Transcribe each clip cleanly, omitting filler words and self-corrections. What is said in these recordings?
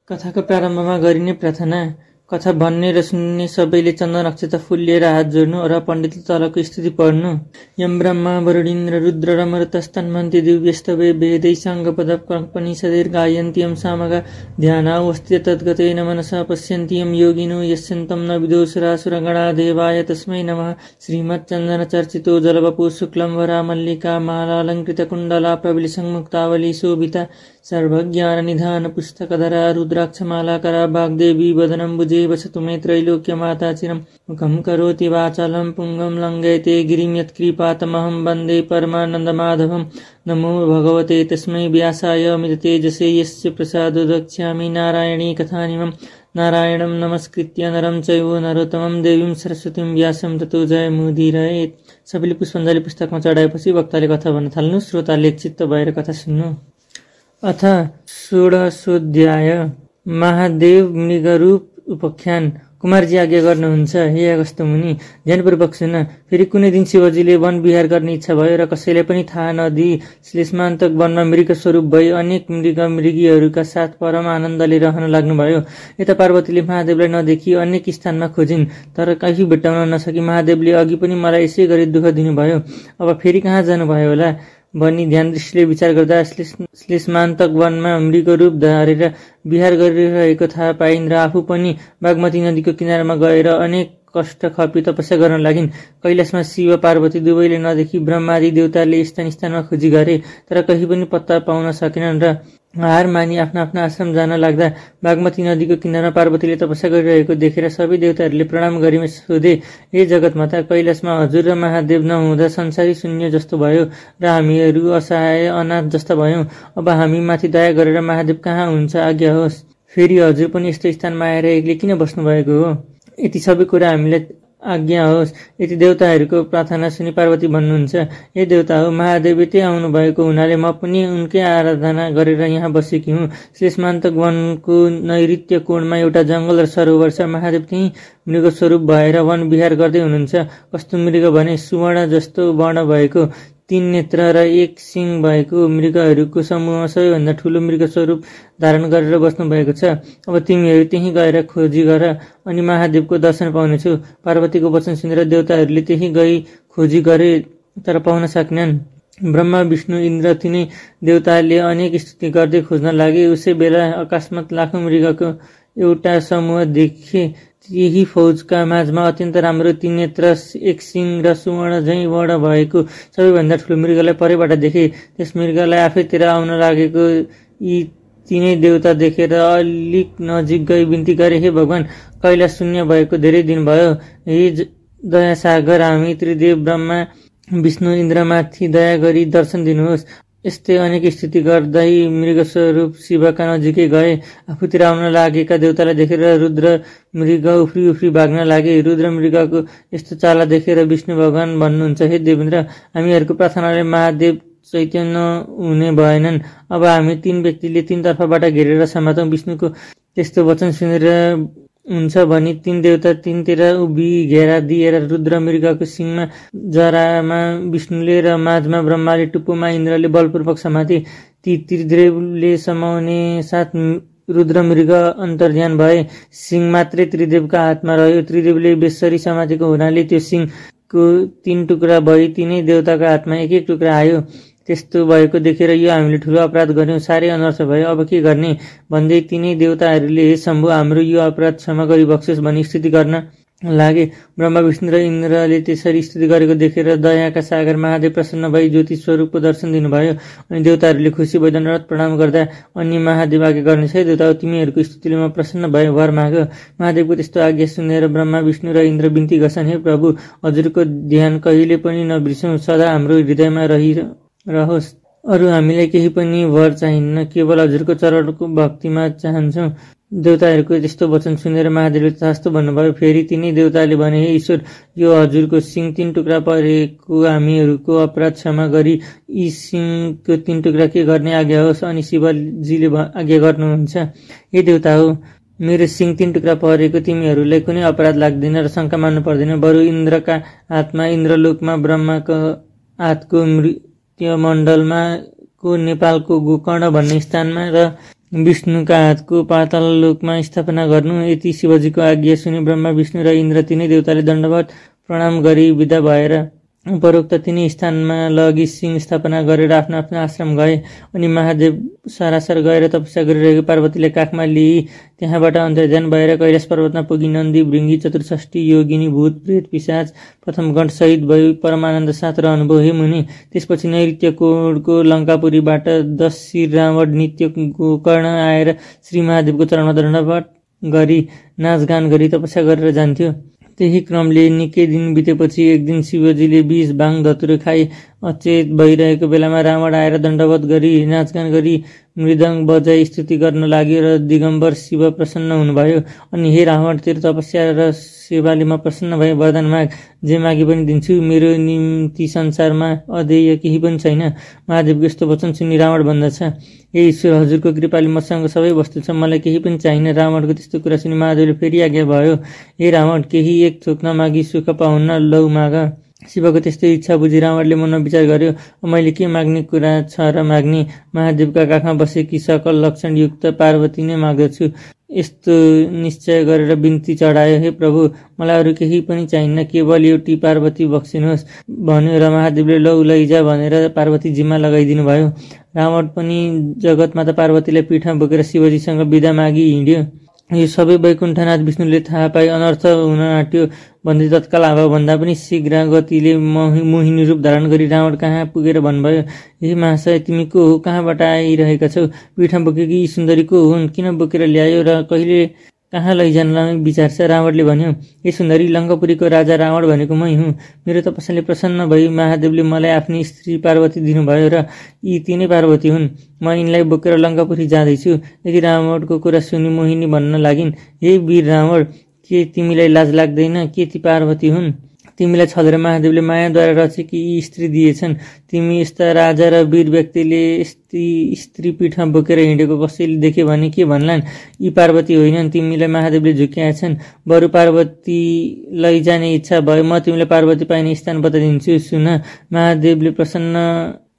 कथाको प्रारम्भमा गरिने प्रार्थना। कथा भन्ने र सुन्ने सबैले चन्दन अक्षता फूल लिएर हात जोड्नु र पण्डितले तलको स्तुति पढ्नु। यम ब्रह्मा वरुणेन्द्र रुद्र रमरतस्तन्वन्ति दिव्यस्तवे वेदै साङ्गपद कल्पनिषदैर् गायन्ति यं सामगा ध्यानावस्थित तद्गतेन मनसा पश्यन्ति यं योगिनो यस्यन्तं न विदुषुरासुरगणा देवाय तस्मै नमः। श्रीमच्चन्दनचर्चितो जलवपु शुक्लं वरा मल्लिका मालालङ्कृतकुण्डला प्रविलिसङ्मुक्तावली शोभिता सर्वज्ञाननिधान पुस्तकधरा रुद्राक्षमालाकरा वाग्देवी वदनम्बुजे वसतु मे त्रैलोक्यमाता चिरं मुखं करोति वाचालं पुङ्गं लङ्घयते गिरिं यत्कृपातमहं वन्दे परमानन्दमाधवं। नमो भगवते तस्मै व्यासाय अमिततेजसे यस्य प्रसादो रक्ष्यामि नारायणी कथानिमं। नारायणं नमस्कृत्य नरं चैव नरोत्तमं देवीं सरस्वतीं व्यासं ततो जयमुदीरयेत्। सबैले पुष्पाञ्जली पुस्तकमा चढाएपछि वक्ताले कथा भन्न थाल्नु, श्रोताले चित्त भएर कथा सुन्नु। अथ षोडशोऽध्याय। महादेव मृगरूप उपाख्यान। कुमारजी आज्ञा गर्नुहुन्छ, हे अगस्त्य मुनि, ध्यानपूर्वक सुन। फेरि कुनै दिन शिवजीले वन विहार गर्ने इच्छा भयो र कसैलाई पनि थाहा नदिई श्लेष्मान्तक वनमा मृग स्वरूप भई अनेक मृगीहरूका साथ परम आनन्दले रहन लाग्नुभयो। यता पार्वतीले महादेवलाई नदेखी अनेक स्थानमा खोजिन्, तर कहीँ भेट्टाउन नसकी महादेवले अघि पनि मलाई यसै गरी दुःख दिनुभयो, अब फेरि कहाँ जानुभयो होला भनी ध्यान दृष्टिले विचार गर्दा श्लेष्मान्तक वनमा मृगरूप धारेर विहार गरिरहेको थाहा पाइन् र आफू पनि बागमती नदीको किनारमा गएर अनेक कष्ट खपी तपस्या गर्न लागिन्। कैलाशमा शिव पार्वती दुवैले नदेखी ब्रह्मादि देवताले स्थानमा खोजी गरे, तर कहीँ पनि पत्ता पाउन सकेनन् र हार मानी आफ्ना आफ्ना आश्रम जान लाग्दा बागमती नदीको किनारमा पार्वतीले तपस्या गरिरहेको देखेर सबै देवताहरूले प्रणाम गरी सोधे, हे जगतमाता, कैलाशमा हजुर र महादेव नहुँदा संसारी शून्य जस्तो भयो र हामीहरू असहाय अनाथ जस्ता भयौं। अब हामी माथि दया गरेर महादेव कहाँ हुन्छ, आज्ञा होस्। फेरि हजुर पनि यस्तो स्थानमा आएर एक्लै किन बस्नु भएको हो? यति सबै कुरा हामीलाई आज्ञा होस्। यति देवताहरूको प्रार्थना सुनि पार्वती भन्नुहुन्छ, हे देवता हो, महादेव यतै आउनु भएको हुनाले म पनि उनकै आराधना गरेर यहाँ बसेकी हुँ। श्लेष्मान्तक वनको नैऋत्य कोणमा एउटा जङ्गल र सरोवर छ। महादेव त्यही मृग स्वरूप भएर वन विहार गर्दै हुनुहुन्छ। कस्तो मृग भने सुवर्ण जस्तो वर्ण भएको, 3 नेत्र र 1 सिङ भएको मृगहरूको समूहमा सबैभन्दा ठूलो मृग स्वरूप धारण गरेर बस्नु भएको छ। अब तिमीहरू त्यही गएर खोजी गर अनि महादेवको दर्शन पाउनेछु। पार्वतीको वचन सुनेर देवताहरूले त्यही गई खोजी गरे, तर पाउन सकेनन्। ब्रह्मा विष्णु इन्द्र तिनै देवताले अनेक स्तुति गर्दै खोज्न लागे। उसै बेला अकस्मात लाखौं मृगको एउटा समूह देखे। यही फौजका माझमा अत्यन्त राम्रो 3 नेत्र 1 सिङ र सुवर्ण झैं वर्ण भएको सबैभन्दा ठूलो मृगलाई परैबाट देखे। त्यस मृगलाई आफैतिर आउन लागेको यी तीनै देवता देखेर अलिक नजिक गई बिन्ती गरे, हे भगवान, कैलाश शून्य भएको धेरै दिन भयो। हे दया सागर, हामी त्रिदेव ब्रह्मा विष्णु इन्द्रमाथि दया गरी दर्शन दिनुहोस्। यस्तै अनेक स्तुति गर्दै मृगस्वरूप शिवका नजिकै गए। आफूतिर आउन लागेका देवतालाई देखेर रुद्र मृग उफ्री उफ्री भाग्न लागे। रुद्र मृगको यस्तो चाला देखेर विष्णु भगवान भन्नुहुन्छ, हे देवेन्द्र, हामीहरूको प्रार्थनाले महादेव चैतन्य हुने भएनन्। अब हामी 3 व्यक्तिले 3 तर्फबाट घेरेर समातौं। विष्णुको त्यस्तो वचन सुनेर हुन्छ भनी 3 देवता 3तिर उभि घेरा दिएर रुद्र मृगको सिङमा जरामा विष्णुले र माझमा ब्रह्माले टुप्पोमा इन्द्रले बलपूर्वक समाते। ती त्रिदेवले समाउने साथ रुद्र मृग अन्तर्ध्यान भए। सिङ मात्रै त्रिदेवका हातमा रह्यो। त्रिदेवले बेसरी समातेको हुनाले त्यो सिङको 3 टुक्रा भई तीनै देवताका हातमा 1-1 टुक्रा आयो। त्यस्तो भएको देखेर यो हामीले ठूलो अपराध गर्यौं, साह्रै अनर्थ भयो, अब के गर्ने भन्दै तीनै देवताहरूले हे शम्भु, हाम्रो यो अपराध क्षमा गरी बक्सोस् भनी स्तुति गर्न लागे। ब्रह्मा विष्णु र इन्द्रले त्यसरी स्तुति गरेको देखेर दयाका सागर महादेव प्रसन्न भई ज्योति स्वरूपको दर्शन दिनुभयो। अनि देवताहरूले खुसी भई दण्डवत प्रणाम गर्दा अन्य महादेव आज्ञा गर्नेछ, हे देवता, तिमीहरूको स्तुतिले म प्रसन्न भए, वर माग। महादेवको त्यस्तो आज्ञा सुनेर ब्रह्मा विष्णु र इन्द्र बिन्ती गर्छन्, हे प्रभु, हजुरको ध्यान कहिले पनि नबिर्सौं, सदा हाम्रो हृदयमा रहोस्। अरू हामीलाई केही पनि वर चाहिन्न, केवल हजुरको चरणको भक्तिमा चाहन्छौं। देवताहरूको त्यस्तो वचन सुनेर महादेवले तथास्तु भन्नुभयो। फेरि तीनै देवताले भने, हे ईश्वर, यो हजुरको सिङ 3 टुक्रा परेको हामीहरूको अपराध क्षमा गरी यी सिङको 3 टुक्रा के गर्ने आज्ञा होस्। अनि शिवजीले आज्ञा गर्नुहुन्छ, हे देवता हो, मेरो सिङ 3 टुक्रा परेको तिमीहरूलाई कुनै अपराध लाग्दैन र शङ्का मान्नु पर्दैन। बरु इन्द्रका हातमा इन्द्रलोकमा ब्रह्माको हातको मण्डलमा को नेपालको गोकर्ण भन्ने स्थानमा र विष्णुका हातको पाताल लोकमा स्थापना गर्नु। यति शिवजीको आज्ञा सुनि ब्रह्मा विष्णु र इन्द्र तिनै देवताले दण्डवत प्रणाम गरी विदा भएर उपरोक्त तिनै स्थानमा लगी सिंह स्थापना गरेर आफ्नो आफ्नो आश्रम गए। अनि महादेव सरासर गएर तपस्या गरिरहेको पार्वतीले काखमा लिई त्यहाँबाट अन्तर्ध्यान भएर कैलाश पर्वतमा पुगी नन्दी भृङ्गी चतुर्षष्ठी योगिनी भूत प्रेत पिशाच प्रथम गण सहित भई परमानन्द साथ रहनुभयो। हे मुनि, त्यसपछि नैऋत्यकोणको लङ्कापुरीबाट 10 शिर रावण नित्य गोकर्ण आएर श्री महादेवको चरणमा दण्डवत गरी नाचगान गरी तपस्या गरेर जान्थ्यो। त्यही क्रमले निकै दिन बितेपछि एक दिन शिवजीले विष भाङ धतुरो खाई अचेत भइरहेको बेलामा रावण आएर दण्डवत गरी नाचगान गरी मृदङ्ग बजाई स्तुति गर्न लाग्यो र दिगम्बर शिव प्रसन्न हुनुभयो। अनि हे रावण, तेरो तपस्या र सेवाले म प्रसन्न भए वरदान माग, जे मागे पनि दिन्छु। मेरो निम्ति संसारमा अदेय केही पनि छैन। महादेवको यस्तो वचन सुनि रावण भन्दछ, हे ईश्वर, हजुरको कृपाले मसँग सबै वस्तु छ, मलाई केही पनि चाहिन। रावणको त्यस्तो कुरा सुनि महादेवले फेरि आज्ञा भयो, हे रावण, केही एक थोक नमागी सुख पाउन्न, लौ माग। शिवको त्यस्तै इच्छा बुझी रावणले मनमा विचार गर्यो, मैले के माग्ने कुरा छ र माग्ने। महादेवका काखमा बसेकी सकल लक्षणयुक्त पार्वती नै माग्दछु। यस्तो निश्चय गरेर बिन्ती चढायो, हे प्रभु, मलाई अरू केही पनि चाहिन्न, केवल एउटी पार्वती बक्सिनुहोस् भन्यो र महादेवले लौ लैजा भनेर पार्वती जिम्मा लगाइदिनु भयो। रावण पनि जगतमाता पार्वतीलाई पिठमा बोकेर शिवजीसँग बिदा मागी हिँड्यो। यो सबै वैकुण्ठनाथ विष्णुले थाहा पाई अनर्थ हुन आँट्यो भन्दै तत्काल हावा भन्दा पनि शीघ्र गतिले मोहिनी रूप धारण गरी रावण कहाँ पुगेर भन्नुभयो, हे महाशय, तिमी को हो, कहाँबाट आइरहेका छौ? पिठमा बोकेकी यी सुन्दरी को हुन्, किन बोकेर ल्यायो र कहिले कहाँ लैजानलाई विचार छ? रावणले भन्यो, हे सुन्दरी, लङ्कापुरीको राजा रावण भनेको मै हुँ। मेरो तपस्याले प्रसन्न भई महादेवले मलाई आफ्नी स्त्री पार्वती दिनुभयो र यी तिनै पार्वती हुन्। म यिनलाई बोकेर लङ्कापुरी जाँदैछु। यदि रावणको कुरा सुनि मोहिनी भन्न लागिन्, हे वीर रावण, के तिमीलाई लाज लाग्दैन? के ती पार्वती हुन्? तिमीलाई छलेर महादेवले मायाद्वारा रचेकी यी स्त्री दिएछन्। तिमी यस्ता राजा र वीर व्यक्तिले यस्ती स्त्री पीठमा बोकेर हिँडेको कसैले देख्यो भने के भन्लान्? यी पार्वती होइनन्, तिमीलाई महादेवले झुक्याएका छन्। बरु पार्वती लैजाने इच्छा भयो, म तिमीलाई पार्वती पाइने स्थान बताइदिन्छु। सुन,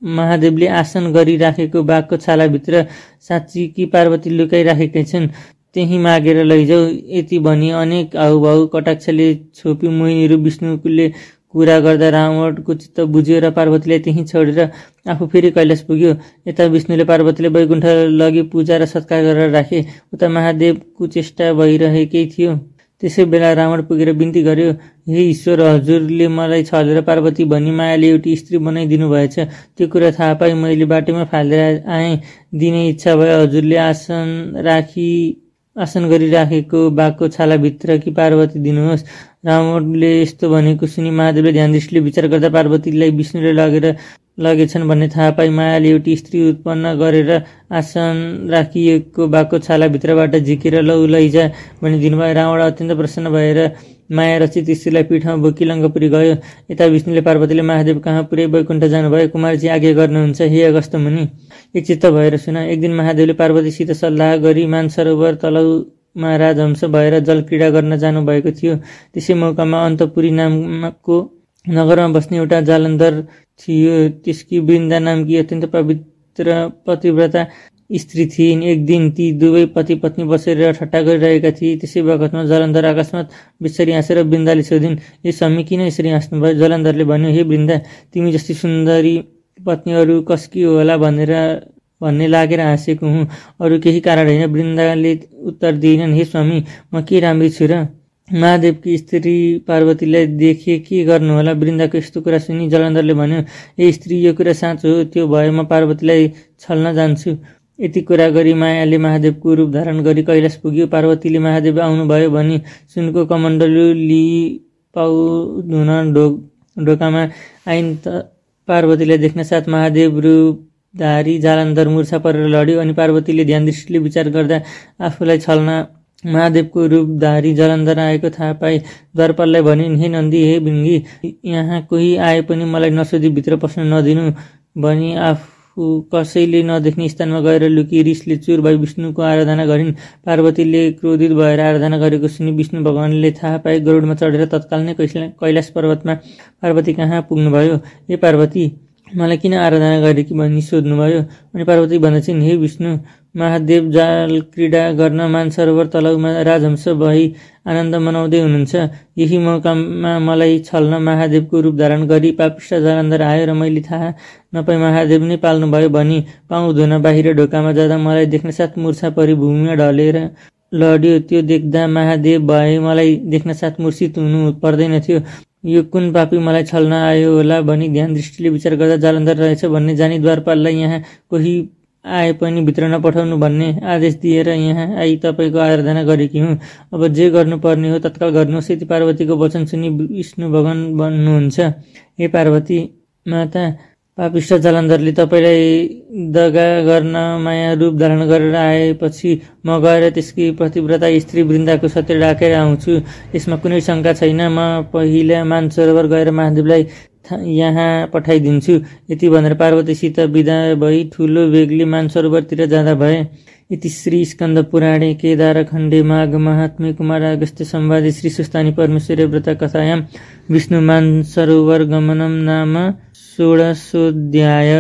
महादेवले आसन गरिराखेको बाघको छालाभित्र साँच्चीकी पार्वती लुकाइराखेकै छन्, त्यही मागेर लैजाऊ। यति भनी अनेक हाउभाउ कटाक्षले छोपी मोहिनीहरू विष्णुले कुरा गर्दा रावणको चित्त बुझ्यो र पार्वतीलाई त्यही छोडेर आफू फेरि कैलाश पुग्यो। यता विष्णुले पार्वतीलाई वैकुण्ठ लगी पूजा र सत्कार गरेर राखे, उता महादेवको चेष्टा भइरहेकै थियो। त्यसै बेला रावण पुगेर बिन्ती गर्यो, हे ईश्वर, हजुरले मलाई छलेर पार्वती भनी मायाले एउटी स्त्री बनाइदिनु भएछ। त्यो कुरा थाहा पाई मैले बाटोमा फालेर आएँ। दिने इच्छा भयो, हजुरले आसन गरिराखेको बाघको छालाभित्र कि पार्वती दिनुहोस्। रावणले यस्तो भनेको सुनि महादेवले ध्यान दृष्टिले विचार गर्दा पार्वतीलाई विष्णुले लगेछन् भन्ने थाहा पाई मायाले एउटी स्त्री उत्पन्न गरेर आसन राखिएको बाघको छालाभित्रबाट झिकेर लौ लैजा भनिदिनु भयो। रावण अत्यन्त प्रसन्न भएर माया रचित स्त्रीलाई पीठमा बोकी लङ्कापुरी गयो। यता विष्णुले पार्वतीले महादेव कहाँ पुर्याई वैकुण्ठ जानुभयो। कुमारजी आज्ञा गर्नुहुन्छ, हे अगस्त मुनि, एक चित्त भएर सुन। एक दिन महादेवले पार्वतीसित सल्लाह गरी मानसरोवर तलाउमा राजहंस भएर जल क्रीडा गर्न जानुभएको थियो। त्यसै मौकामा अन्तपुरी नामको नगरमा बस्ने एउटा जालन्धर थियो। त्यसकी वृन्दा नामकी अत्यन्त पवित्र पतिव्रता स्त्री थिइन्। एक दिन ती दुवै पति पत्नी बसेर ठट्टा गरिरहेका थिए। त्यसै बखतमा जलन्धर अकस्मात बिस्सरी हाँसेर वृन्दाले सोधिन्, हे स्वामी, किन यसरी हाँस्नुभयो? जलन्धरले भन्यो, हे वृन्दा, तिमी जस्ती सुन्दरी पत्नीहरू कसकी होला भन्ने लागेर हाँसेको हुँ, अरू केही कारण होइन। वृन्दाले उत्तर दिइनन्, हे स्वामी, म के राम्री छु र? महादेवकी स्त्री पार्वतीलाई देखे के गर्नु होला? वृन्दाको यस्तो कुरा सुनि जलन्धरले भन्यो, हे स्त्री, यो कुरा साँचो हो। त्यो भए म पार्वतीलाई छल्न जान्छु। यति कुरा गरी मायाले महादेवको रूप धारण गरी कैलाश पुग्यो। पार्वतीले महादेव आउनुभयो भनी सुनको कमण्डलु लिई पाउ धुन ढोकामा आइन्। पार्वतीलाई देख्न साथ महादेव रूपधारी जालन्धर मूर्छा परेर लड्यो। अनि पार्वतीले ध्यान दृष्टिले विचार गर्दा आफूलाई छल्न महादेवको रूपधारी जलन्धर आएको थाहा पाई द्वारपाललाई भनिन्, हे नन्दी, हे भृङ्गी, यहाँ कोही आए पनि मलाई नसोधी भित्र पस्न नदिनु भनी आफू कसैले नदेख्ने स्थानमा गएर लुकी रिसले चुर भई विष्णुको आराधना गरिन्। पार्वतीले क्रोधित भएर आराधना गरेको सुनि विष्णु भगवानले थाहा पाई गरुडमा चढेर तत्काल नै कैलाश पर्वतमा पार्वती कहाँ पुग्नुभयो। हे पार्वती, मलाई किन आराधना गरेकी भनी सोध्नुभयो। अनि पार्वती भन्दछिन्, हे विष्णु, महादेव जाल क्रीडा गर्न मानसरोवर तलाउमा राजहंस भई आनन्द मनाउँदै हुनुहुन्छ। यही मौकामा मलाई छल्न महादेवको रूप धारण गरी पापिष्ट जालन्धर आयो र मैले थाहा नपाई महादेव नै पाल्नुभयो भनी पाउँ धुन बाहिर ढोकामा जाँदा मलाई देख्नसाथ मूर्छा परी भूमिमा ढलेर लड्यो। त्यो देख्दा महादेव भए मलाई देख्नसाथ मूर्छित हुनु पर्दैनथ्यो। यो कुन पापी मलाई छल्न आयो होला भनी ध्यान दृष्टिले विचार गर्दा जालन्धर रहेछ भन्ने जानी द्वारपाललाई यहाँ कोही आए पनि भित्र नपठाउनु भन्ने आदेश दिएर यहाँ आई तपाईँको आराधना गरेकी हुँ। अब जे गर्नुपर्ने हो तत्काल गर्नुहोस्। यति पार्वतीको वचन सुनि विष्णु भगवान भन्नुहुन्छ, हे पार्वती माता, पापिष्ट जालन्धरले तपाईँलाई दगा गर्न माया रूप धारण गरेर आएपछि म गएर त्यसकी पतिव्रता स्त्री वृन्दाको सत्य राखेर आउँछु। यसमा कुनै शङ्का छैन। म पहिला मानसरोवर गएर महादेवलाई यहाँ पठाइदिन्छु। यति भनेर पार्वतीसित विदा भई ठुलो वेगले मानसरोवरतिर जाँदा भए। इति श्री स्कन्द पुराणे केदारखण्डे माघ महात्म्ये कुमार अगस्त्य संवादे श्री सुस्तानी परमेश्वरी व्रत कथायां विष्णु मानसरोवर गमनम नाम 16ओऽध्याय।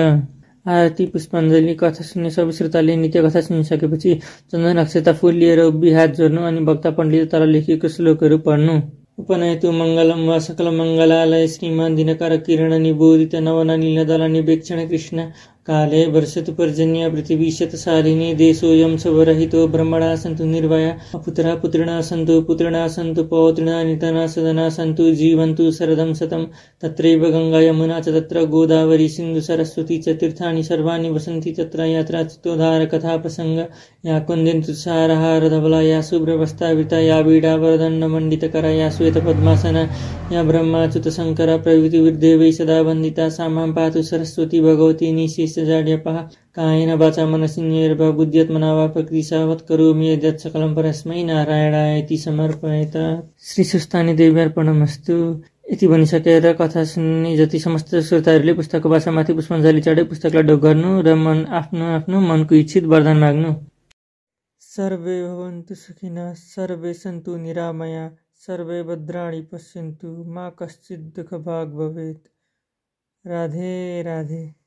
आरती पुष्पाञ्जली। कथा सुन्ने सबै श्रोताले नित्य कथा सुनिसकेपछि चन्दन अक्षता फूल लिएर उभि हात जोड्नु अनि वक्ता पण्डित तल लेखिएको श्लोकहरू पढ्नु। उपनयतु मङ्गलम वा सकल मङ्गलालय श्रीमान दिनकर किरण निबोधित नवन नीलदल निवेक्षण कृष्ण काले वर्षतु पर्जन्य पृथिवी शतशालिनी देशोऽयं शवरहितो ब्रह्मणा सन्तु निर्भया अपुत्रा पुत्रिणा सन्तु पुत्रिणा सन्तु पौत्रिणा नितना सदना सन्तु जीवन्तु शरदं शतं तत्रैव गङ्गा यमुना च तत्र गोदावरी सिन्धु सरस्वती च तीर्थानि सर्वाणि वसन्ति तत्र यात्रा चित्तोद्धार कथा प्रसङ्ग या कुन्दिन्तु सारहार धवला या शुभ्रवस्त्रावृता या वीणावरदण्डमण्डितकरा या श्वेतपद्मासना या ब्रह्माच्युत शङ्कर प्रभृतिर्देवैः सदा वन्दिता सा मां पातु सरस्वती भगवती निःशेषजाड्यपः कायेन वाचा मनसिन्यैर्वा बुद्ध्यात्मना वा प्रकृतिसावत् करोमि यद्यत् सकलं परस्मै नारायणाय समर्पयेत। श्री सुस्तानी देव्यार्पणमस्तु। यति भनिसकेर कथा सुन्ने जति समस्त श्रोताहरूले पुस्तकको भाषामाथि पुष्पाञ्जली चढाई पुस्तकलाई ढोक गर्नु र आफ्नो आफ्नो मनको इच्छित वरदान माग्नु। सर्वे भवन्तु सुखिनः, सर्वे सन्तु निरामया, सर्वे भद्राणि पश्यन्तु, मा कश्चित् दुःखभाग् भवेत्। राधे राधे।